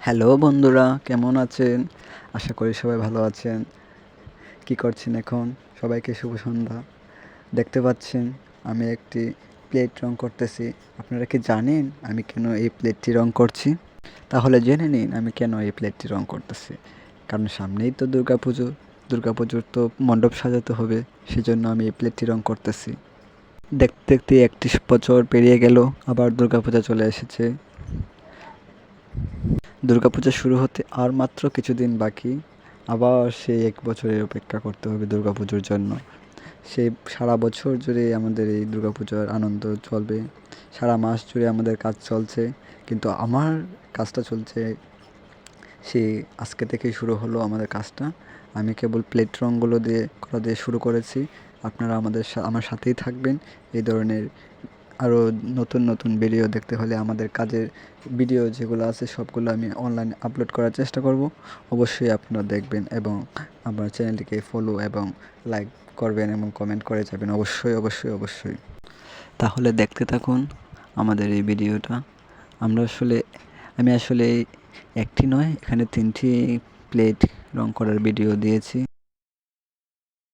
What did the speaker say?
Hello বন্ধুরা, কেমন আছেন? আশা করি সবাই ভালো আছেন। কি করছেন এখন? সবাইকে শুভ সন্ধ্যা। দেখতে পাচ্ছেন আমি একটি প্লেট রং করতেছি। আপনারা কি জানেন আমি কেন এই প্লেটটি রং করছি? তাহলে জেনে নিন আমি কেন এই প্লেটটি রং করতেছি। কারণ সামনেই তো দুর্গাপুজো। দুর্গাপুজোর তো মণ্ডপ সাজাতে হবে। সেজন্য আমি এই প্লেটটি রং করতেছি। দেখতে দেখতে ৩১ বছর পেরিয়ে গেল, আবার দুর্গাপূজা চলে এসেছে। দুর্গাপূজা শুরু হতে আর মাত্র কিছুদিন বাকি। আবার সেই ১ বছরের অপেক্ষা করতে হবে দুর্গাপুজোর জন্য। সেই সারা বছর জুড়ে আমাদের এই দুর্গাপূজার আনন্দ চলবে। সারা মাস জুড়ে আমাদের কাজ চলছে। কিন্তু আমার কাজটা চলছে সেই আজকে থেকেই শুরু হলো আমাদের কাজটা। আমি কেবল প্লেট রঙগুলো দিয়ে শুরু করেছি। আপনারা আমার সাথেই থাকবেন। এই ধরনের আরও নতুন নতুন ভিডিও দেখতে হলে আমাদের কাজের ভিডিও যেগুলো আছে সবগুলো আমি অনলাইনে আপলোড করার চেষ্টা করব। অবশ্যই আপনারা দেখবেন এবং আমার চ্যানেলটিকে ফলো এবং লাইক করবেন এবং কমেন্ট করে যাবেন। অবশ্যই, অবশ্যই, অবশ্যই। তাহলে দেখতে থাকুন আমাদের এই ভিডিওটা। আমি আসলে একটি নয়, এখানে ৩টি প্লেট রং করার ভিডিও দিয়েছি।